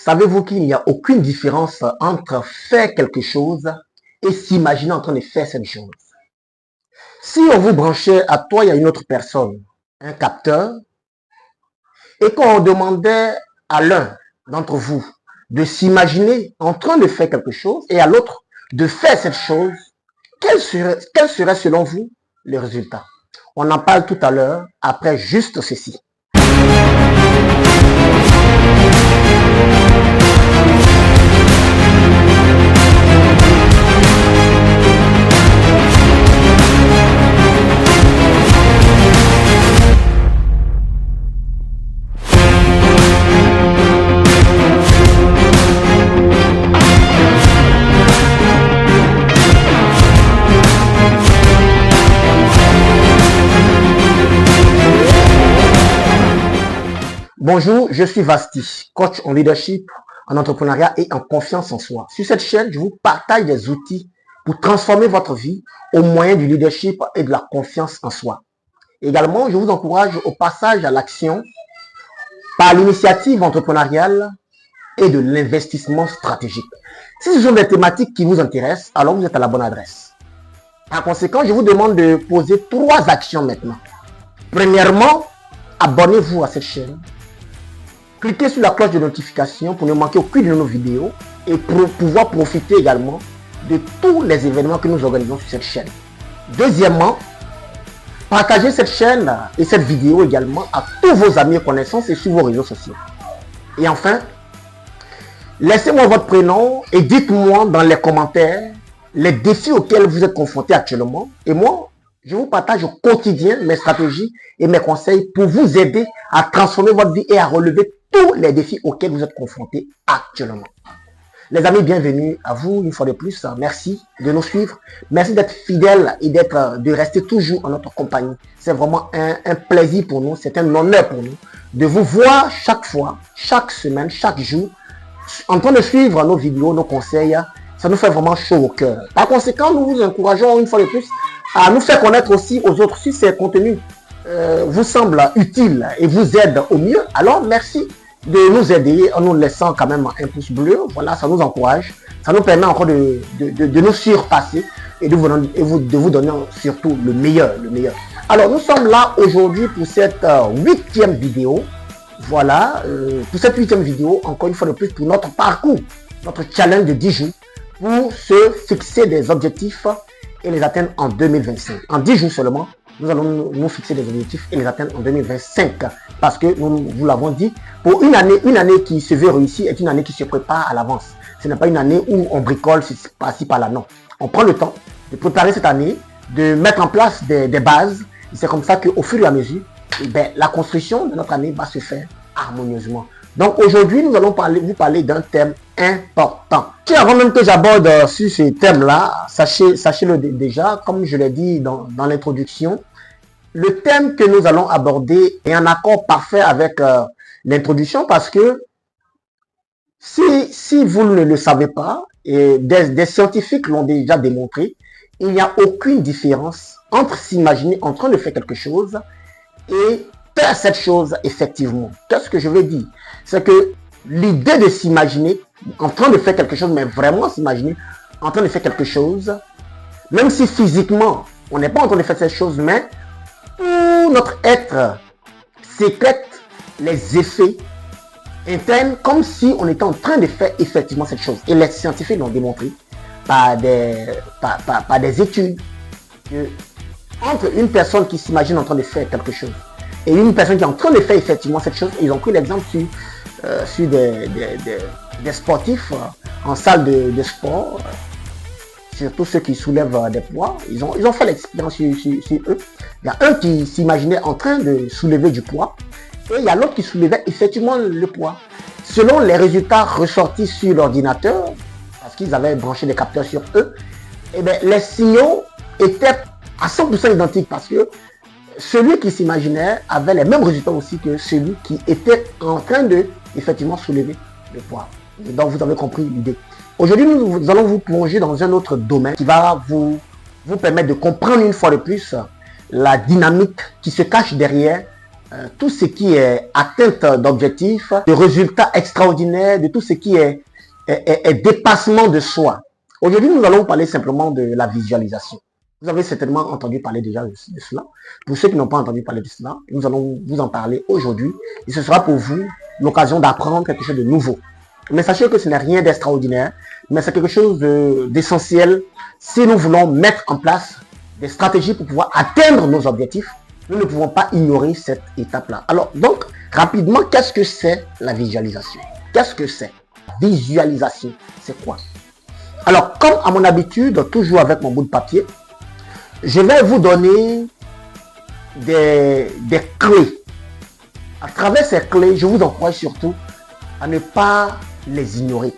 Savez-vous qu'il n'y a aucune différence entre faire quelque chose et s'imaginer en train de faire cette chose? Si on vous branchait à toi et à une autre personne un capteur et qu'on demandait à l'un d'entre vous de s'imaginer en train de faire quelque chose et à l'autre de faire cette chose, quel serait selon vous le résultat? On en parle tout à l'heure après juste ceci. Bonjour, je suis Vasti, coach en leadership, en entrepreneuriat et en confiance en soi. Sur cette chaîne, je vous partage des outils pour transformer votre vie au moyen du leadership et de la confiance en soi. Également, je vous encourage au passage à l'action par l'initiative entrepreneuriale et de l'investissement stratégique. Si ce sont des thématiques qui vous intéressent, alors vous êtes à la bonne adresse. Par conséquent, je vous demande de poser 3 actions maintenant. Premièrement, abonnez-vous à cette chaîne. Cliquez sur la cloche de notification pour ne manquer aucune de nos vidéos et pour pouvoir profiter également de tous les événements que nous organisons sur cette chaîne. Deuxièmement, partagez cette chaîne et cette vidéo également à tous vos amis et connaissances et sur vos réseaux sociaux. Et enfin, laissez-moi votre prénom et dites-moi dans les commentaires les défis auxquels vous êtes confrontés actuellement. Et moi, je vous partage au quotidien mes stratégies et mes conseils pour vous aider à transformer votre vie et à relever tous les défis auxquels vous êtes confrontés actuellement. Les amis, bienvenue à vous une fois de plus. Merci de nous suivre. Merci d'être fidèles et de rester toujours en notre compagnie. C'est vraiment un plaisir pour nous, c'est un honneur pour nous de vous voir chaque fois, chaque semaine, chaque jour, en train de suivre nos vidéos, nos conseils. Ça nous fait vraiment chaud au cœur. Par conséquent, nous vous encourageons une fois de plus à nous faire connaître aussi aux autres si ces contenus vous semblent utiles et vous aident au mieux. Alors, merci de nous aider en nous laissant quand même un pouce bleu. Voilà, ça nous encourage. Ça nous permet encore de nous surpasser et de vous donner surtout le meilleur. Alors, nous sommes là aujourd'hui pour cette 8e vidéo. Voilà, pour cette 8e vidéo, encore une fois de plus, pour notre parcours, notre challenge de 10 jours, pour se fixer des objectifs et les atteindre en 2025. En 10 jours seulement, nous allons nous fixer des objectifs et les atteindre en 2025. Parce que nous vous l'avons dit, pour une année qui se veut réussir est une année qui se prépare à l'avance. Ce n'est pas une année où on bricole par-ci par-là, non. On prend le temps de préparer cette année, de mettre en place des bases. C'est comme ça qu'au fur et à mesure, la construction de notre année va se faire harmonieusement. Donc aujourd'hui, nous allons vous parler d'un thème important. Et avant même que j'aborde sur ce thème-là, sachez-le déjà, comme je l'ai dit dans l'introduction, le thème que nous allons aborder est en accord parfait avec l'introduction parce que si vous ne le savez pas, et des scientifiques l'ont déjà démontré, il n'y a aucune différence entre s'imaginer en train de faire quelque chose et faire cette chose effectivement. Qu'est-ce que je veux dire? C'est que l'idée de s'imaginer en train de faire quelque chose, mais vraiment s'imaginer en train de faire quelque chose, même si physiquement on n'est pas en train de faire cette chose, mais tout notre être sécrète les effets internes comme si on était en train de faire effectivement cette chose. Et les scientifiques l'ont démontré par des études que entre une personne qui s'imagine en train de faire quelque chose et une personne qui est en train de faire effectivement cette chose, ils ont pris l'exemple sur des sportifs en salle de sport, surtout ceux qui soulèvent des poids. Ils ont fait l'expérience sur eux. Il y a un qui s'imaginait en train de soulever du poids et il y a l'autre qui soulevait effectivement le poids. Selon les résultats ressortis sur l'ordinateur, parce qu'ils avaient branché des capteurs sur eux, les signaux étaient à 100% identiques parce que celui qui s'imaginait avait les mêmes résultats aussi que celui qui était en train de effectivement soulever le poids. Et donc vous avez compris l'idée. Aujourd'hui, nous allons vous plonger dans un autre domaine qui va vous permettre de comprendre une fois de plus la dynamique qui se cache derrière tout ce qui est atteinte d'objectifs, de résultats extraordinaires, de tout ce qui est dépassement de soi. Aujourd'hui, nous allons parler simplement de la visualisation. Vous avez certainement entendu parler déjà de cela. Pour ceux qui n'ont pas entendu parler de cela, nous allons vous en parler aujourd'hui. Et ce sera pour vous l'occasion d'apprendre quelque chose de nouveau. Mais sachez que ce n'est rien d'extraordinaire, mais c'est quelque chose d'essentiel si nous voulons mettre en place des stratégies pour pouvoir atteindre nos objectifs. Nous ne pouvons pas ignorer cette étape-là. Alors, donc, rapidement, qu'est-ce que c'est la visualisation? Qu'est-ce que c'est? Visualisation, c'est quoi? Alors, comme à mon habitude, toujours avec mon bout de papier, je vais vous donner des clés. À travers ces clés, je vous encourage surtout à ne pas les ignorer.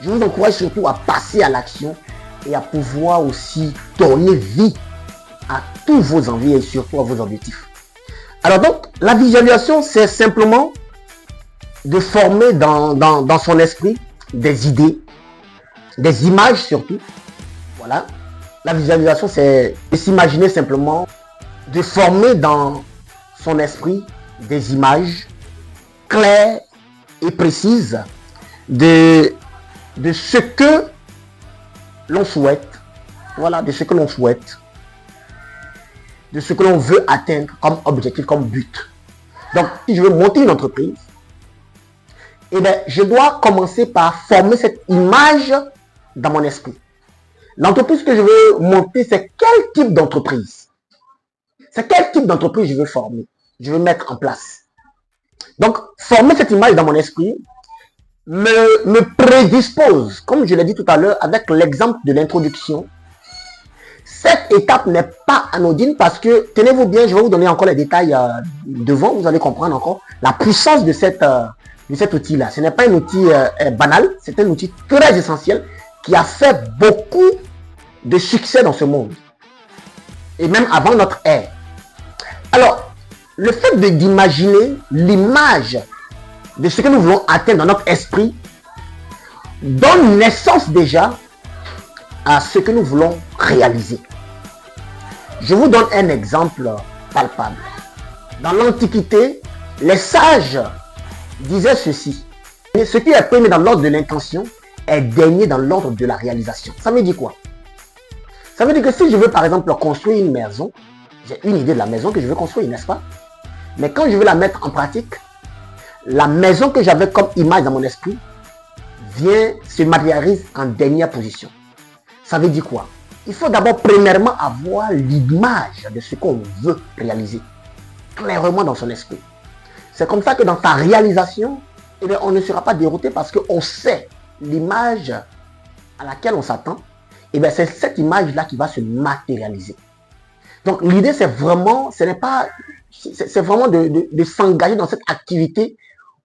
Je vous encourage surtout à passer à l'action et à pouvoir aussi donner vie à tous vos envies et surtout à vos objectifs. Alors donc, la visualisation, c'est simplement de former dans son esprit des idées, des images surtout. Voilà. La visualisation, c'est de s'imaginer simplement, de former dans son esprit des images claires et précises de ce que l'on souhaite. Voilà, de ce que l'on souhaite. De ce que l'on veut atteindre comme objectif, comme but. Donc, si je veux monter une entreprise, eh bien, je dois commencer par former cette image dans mon esprit. L'entreprise que je veux monter, c'est quel type d'entreprise? C'est quel type d'entreprise je veux former, je veux mettre en place. Donc, former cette image dans mon esprit me prédispose, comme je l'ai dit tout à l'heure, avec l'exemple de l'introduction. Cette étape n'est pas anodine parce que, tenez-vous bien, je vais vous donner encore les détails devant, vous allez comprendre encore la puissance de cet outil-là. Ce n'est pas un outil banal, c'est un outil très essentiel qui a fait beaucoup de succès dans ce monde. Et même avant notre ère. Alors, le fait d'imaginer l'image de ce que nous voulons atteindre dans notre esprit donne naissance déjà à ce que nous voulons réaliser. Je vous donne un exemple palpable. Dans l'Antiquité, les sages disaient ceci. Ce qui est premier dans l'ordre de l'intention est dernier dans l'ordre de la réalisation. Ça veut dire quoi? Ça veut dire que si je veux par exemple construire une maison, j'ai une idée de la maison que je veux construire, n'est-ce pas? Mais quand je veux la mettre en pratique, la maison que j'avais comme image dans mon esprit se matérialise en dernière position. Ça veut dire quoi? Il faut d'abord premièrement avoir l'image de ce qu'on veut réaliser, clairement dans son esprit. C'est comme ça que dans ta réalisation, eh bien, on ne sera pas dérouté parce qu'on sait l'image à laquelle on s'attend. Eh bien, c'est cette image-là qui va se matérialiser. Donc, l'idée, c'est vraiment, c'est vraiment de s'engager dans cette activité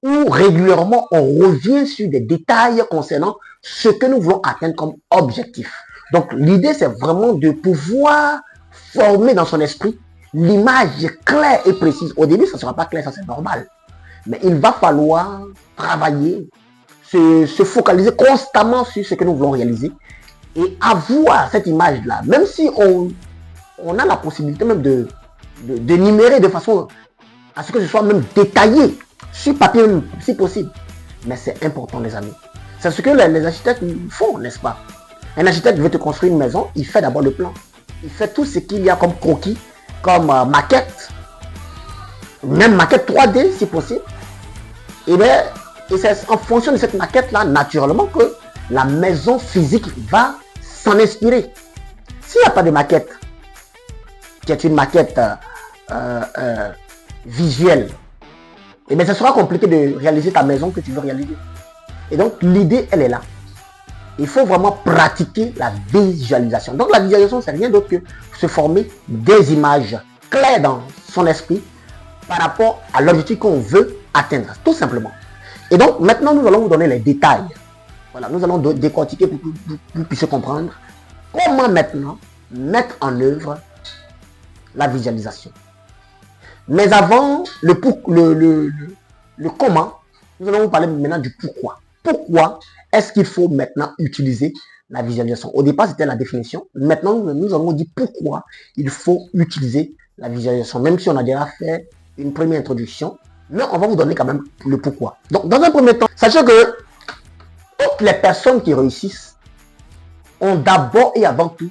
où régulièrement on revient sur des détails concernant ce que nous voulons atteindre comme objectif. Donc, l'idée, c'est vraiment de pouvoir former dans son esprit l'image claire et précise. Au début, ça ne sera pas clair, ça c'est normal. Mais il va falloir travailler, se focaliser constamment sur ce que nous voulons réaliser et avoir cette image-là. Même si on a la possibilité même de numérer de façon à ce que ce soit même détaillé sur papier même, si possible. Mais c'est important, les amis. C'est ce que les architectes font, n'est-ce pas? Un architecte veut te construire une maison, il fait d'abord le plan. Il fait tout ce qu'il y a comme croquis, comme maquette, même maquette 3D si possible. Et c'est en fonction de cette maquette-là, naturellement, que la maison physique va s'en inspirer. S'il n'y a pas de maquette, qui est une maquette visuelle, et bien, ce sera compliqué de réaliser ta maison que tu veux réaliser. Et donc, l'idée, elle est là. Il faut vraiment pratiquer la visualisation. Donc, la visualisation, c'est rien d'autre que se former des images claires dans son esprit par rapport à l'objectif qu'on veut atteindre, tout simplement. Et donc, maintenant, nous allons vous donner les détails. Voilà, nous allons décortiquer pour que vous puissiez comprendre comment maintenant mettre en œuvre la visualisation. Mais avant le comment, nous allons vous parler maintenant du pourquoi. Pourquoi est-ce qu'il faut maintenant utiliser la visualisation? Au départ, c'était la définition. Maintenant, nous allons dire pourquoi il faut utiliser la visualisation. Même si on a déjà fait une première introduction, mais on va vous donner quand même le pourquoi. Donc, dans un premier temps, sachez que toutes les personnes qui réussissent ont d'abord et avant tout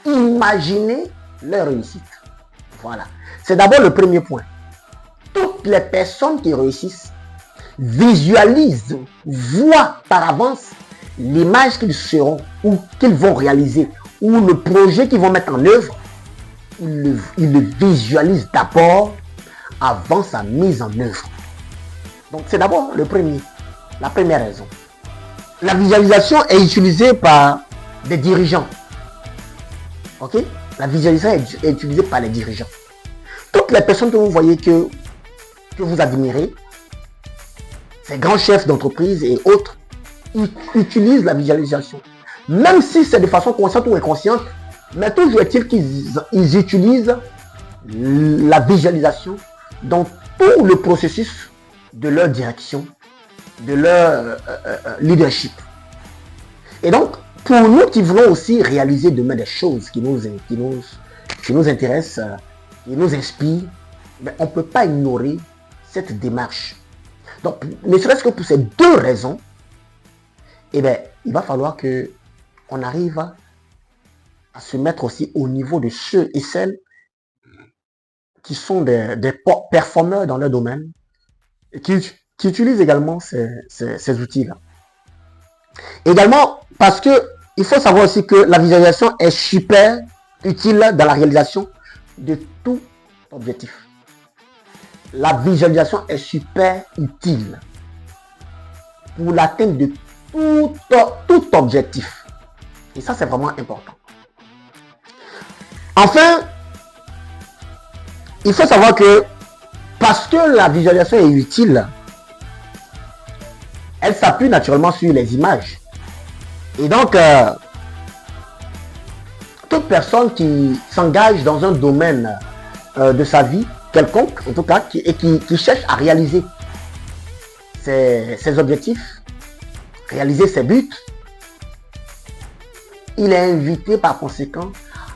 imaginé leur réussite. Voilà. C'est d'abord le premier point. Toutes les personnes qui réussissent visualisent, voient par avance l'image qu'ils seront ou qu'ils vont réaliser ou le projet qu'ils vont mettre en œuvre. Ils le visualisent d'abord avant sa mise en œuvre. Donc c'est d'abord la première raison. La visualisation est utilisée par des dirigeants. Ok? La visualisation est utilisée par les dirigeants. Toutes les personnes que vous voyez que vous admirez, ces grands chefs d'entreprise et autres, utilisent la visualisation. Même si c'est de façon consciente ou inconsciente, mais toujours est-il qu'ils utilisent la visualisation dans tout le processus de leur direction, de leur leadership. Et donc, pour nous qui voulons aussi réaliser demain des choses qui nous intéressent, qui nous inspirent, mais on ne peut pas ignorer cette démarche. Donc, ne serait-ce que pour ces deux raisons, eh bien, il va falloir qu'on arrive à se mettre aussi au niveau de ceux et celles qui sont des performeurs dans leur domaine et qui utilisent également ces outils-là. Également, parce que il faut savoir aussi que la visualisation est super utile dans la réalisation de tout objectif. La visualisation est super utile pour l'atteinte de tout objectif. Et ça, c'est vraiment important. Enfin, il faut savoir que parce que la visualisation est utile, elle s'appuie naturellement sur les images. Et donc, toute personne qui s'engage dans un domaine de sa vie, quelconque, en tout cas, qui cherche à réaliser ses objectifs, réaliser ses buts, il est invité par conséquent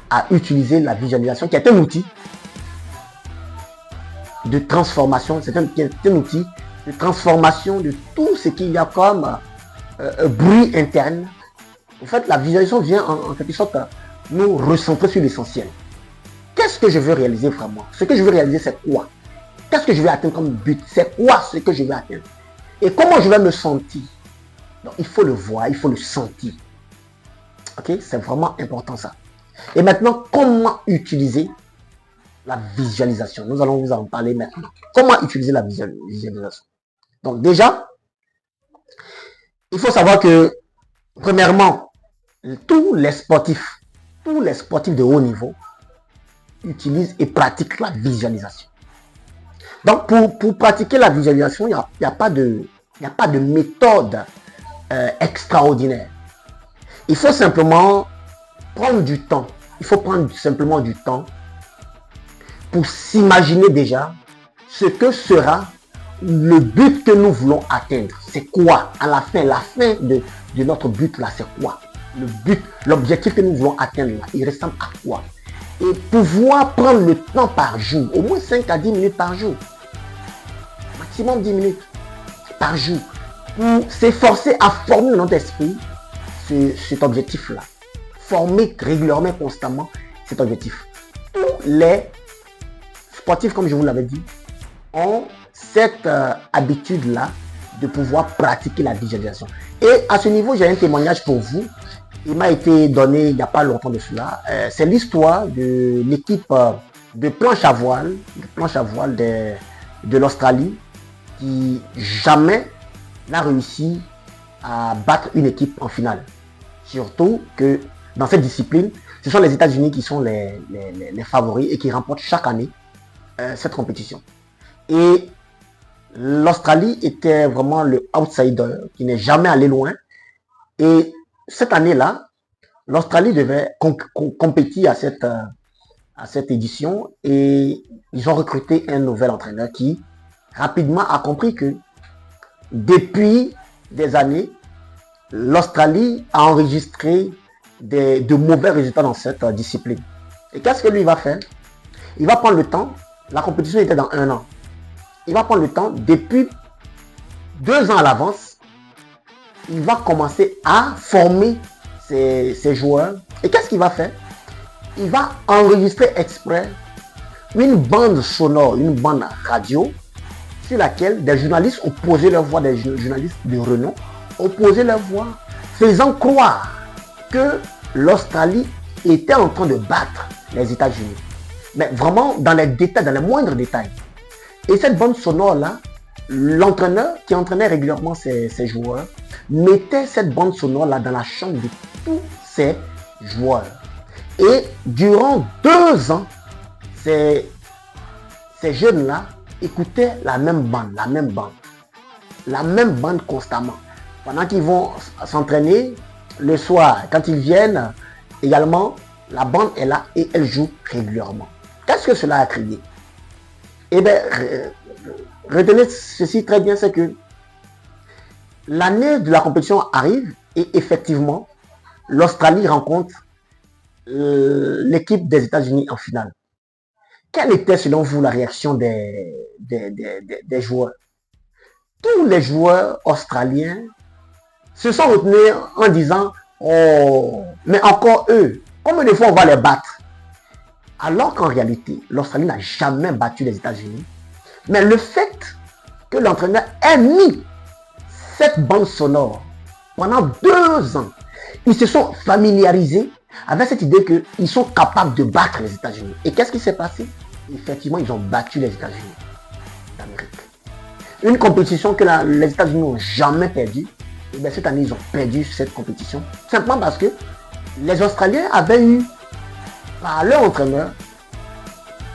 à utiliser la visualisation, qui est un outil de transformation, c'est un outil de transformation de tout ce qu'il y a comme bruit interne. En fait, la visualisation vient en quelque sorte nous recentrer sur l'essentiel. Qu'est-ce que je veux réaliser vraiment? Ce que je veux réaliser, c'est quoi? Qu'est-ce que je vais atteindre comme but? C'est quoi ce que je vais atteindre? Et comment je vais me sentir? Donc, il faut le voir, il faut le sentir. Ok? C'est vraiment important ça. Et maintenant, comment utiliser la visualisation? Nous allons vous en parler maintenant. Comment utiliser la visualisation? Donc déjà, il faut savoir que, premièrement, tous les sportifs de haut niveau utilisent et pratiquent la visualisation. Donc pour pratiquer la visualisation, il n'y a pas de méthode extraordinaire. Il faut simplement prendre du temps. Il faut prendre simplement du temps pour s'imaginer déjà ce que sera le but que nous voulons atteindre. C'est quoi à la fin de notre but là, c'est quoi? Le but, l'objectif que nous voulons atteindre là, il ressemble à quoi? Et pouvoir prendre le temps par jour, au moins 5 à 10 minutes par jour, maximum 10 minutes par jour, pour s'efforcer à former dans notre esprit cet objectif-là. Former régulièrement, constamment cet objectif. Tous les sportifs, comme je vous l'avais dit, ont cette habitude-là de pouvoir pratiquer la visualisation. Et à ce niveau, j'ai un témoignage pour vous. Il m'a été donné il n'y a pas longtemps de cela. C'est l'histoire de l'équipe de planche à voile de l'Australie qui jamais n'a réussi à battre une équipe en finale. Surtout que dans cette discipline, ce sont les États-Unis qui sont les favoris et qui remportent chaque année cette compétition. Et l'Australie était vraiment le outsider qui n'est jamais allé loin. Et cette année-là, l'Australie devait compétir à cette édition et ils ont recruté un nouvel entraîneur qui rapidement a compris que depuis des années, l'Australie a enregistré de mauvais résultats dans cette discipline. Et qu'est-ce que lui va faire? Il va prendre le temps. La compétition était dans 1 an. il va prendre le temps, depuis 2 ans à l'avance, il va commencer à former ses joueurs. Et qu'est-ce qu'il va faire? Il va enregistrer exprès une bande sonore, une bande radio, sur laquelle des journalistes ont posé leur voix, des journalistes de renom, ont posé leur voix, faisant croire que l'Australie était en train de battre les États-Unis. Mais vraiment dans les détails, dans les moindres détails. Et cette bande sonore-là, l'entraîneur qui entraînait régulièrement ses joueurs, mettait cette bande sonore-là dans la chambre de tous ses joueurs. Et durant 2 ans, ces jeunes-là écoutaient la même bande constamment. Pendant qu'ils vont s'entraîner, le soir, quand ils viennent, également, la bande est là et elle joue régulièrement. Qu'est-ce que cela a créé? Eh bien, retenez ceci très bien, c'est que l'année de la compétition arrive et effectivement, l'Australie rencontre l'équipe des États-Unis en finale. Quelle était selon vous la réaction des joueurs? Tous les joueurs australiens se sont retenus en disant « Oh, mais encore eux, combien de fois on va les battre ?» Alors qu'en réalité, l'Australie n'a jamais battu les États-Unis. Mais le fait que l'entraîneur ait mis cette bande sonore pendant 2 ans, ils se sont familiarisés avec cette idée qu'ils sont capables de battre les États-Unis. Et qu'est-ce qui s'est passé? Effectivement, ils ont battu les États-Unis d'Amérique. Une compétition que les États-Unis n'ont jamais perdue. Et bien cette année, ils ont perdu cette compétition. Simplement parce que les Australiens avaient eu, par leur entraîneur,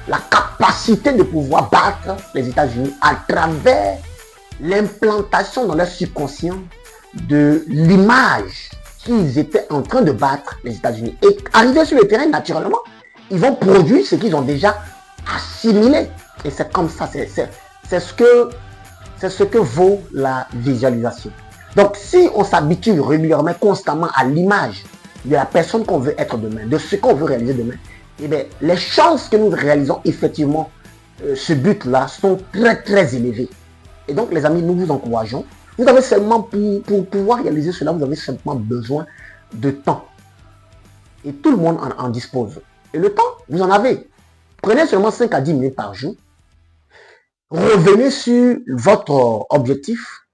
la capacité de pouvoir battre les États-Unis à travers l'implantation dans leur subconscient de l'image qu'ils étaient en train de battre les États-Unis. Et arrivés sur le terrain, naturellement, ils vont produire ce qu'ils ont déjà assimilé. Et c'est comme ça, c'est ce que vaut la visualisation. Donc, si on s'habitue régulièrement, constamment à l'image de la personne qu'on veut être demain, de ce qu'on veut réaliser demain, eh bien, les chances que nous réalisons effectivement ce but-là sont très, très élevées. Et donc, les amis, nous vous encourageons. Vous avez seulement, pour pouvoir réaliser cela, vous avez simplement besoin de temps. Et tout le monde en dispose. Et le temps, vous en avez. Prenez seulement 5 à 10 minutes par jour. Revenez sur votre objectif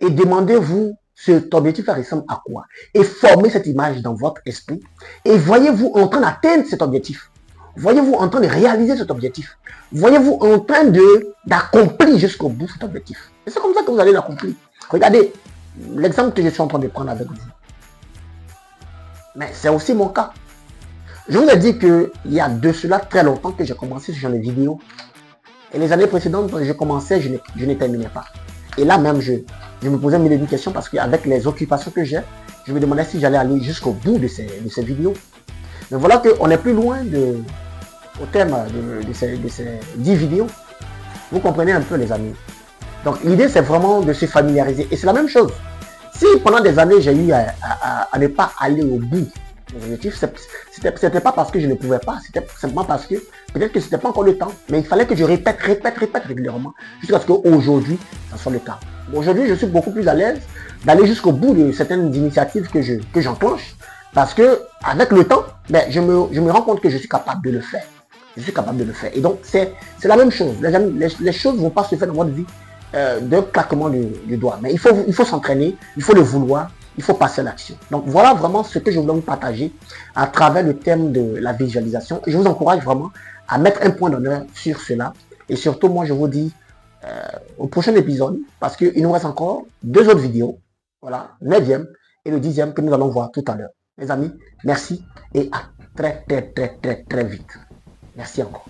et demandez-vous cet objectif ressemble à quoi. Et formez cette image dans votre esprit. Et voyez-vous en train d'atteindre cet objectif. Voyez-vous en train de réaliser cet objectif. Voyez-vous en train d'accomplir jusqu'au bout cet objectif. Et c'est comme ça que vous allez l'accomplir. Regardez l'exemple que je suis en train de prendre avec vous. Mais c'est aussi mon cas. Je vous ai dit qu'il y a de cela très longtemps que j'ai commencé ce genre de vidéos. Et les années précédentes, quand je commençais, je ne terminais pas. Et là même, je me posais mille et une questions parce qu'avec les occupations que j'ai, je me demandais si j'allais aller jusqu'au bout de ces vidéos. Mais voilà qu'on est plus loin au terme de ces 10 vidéos. Vous comprenez un peu, les amis. Donc l'idée, c'est vraiment de se familiariser. Et c'est la même chose. Si pendant des années, j'ai eu à ne pas aller au bout des objectifs, c'était pas parce que je ne pouvais pas, c'était simplement parce que peut-être que c'était pas encore le temps. Mais il fallait que je répète régulièrement jusqu'à ce qu'aujourd'hui, ça soit le cas. Aujourd'hui, je suis beaucoup plus à l'aise d'aller jusqu'au bout de certaines initiatives que j'enclenche. Parce que avec le temps, ben, je me rends compte que je suis capable de le faire. Je suis capable de le faire. Et donc, c'est la même chose. Les amis, les choses ne vont pas se faire dans votre vie d'un claquement du doigt. Mais il faut s'entraîner, il faut le vouloir, il faut passer à l'action. Donc, voilà vraiment ce que je voulais vous partager à travers le thème de la visualisation. Et je vous encourage vraiment à mettre un point d'honneur sur cela. Et surtout, moi, je vous dis au prochain épisode, parce qu'il nous reste encore 2 autres vidéos. Voilà, 9e et le 10e que nous allons voir tout à l'heure. Mes amis, merci et à très vite. Merci encore.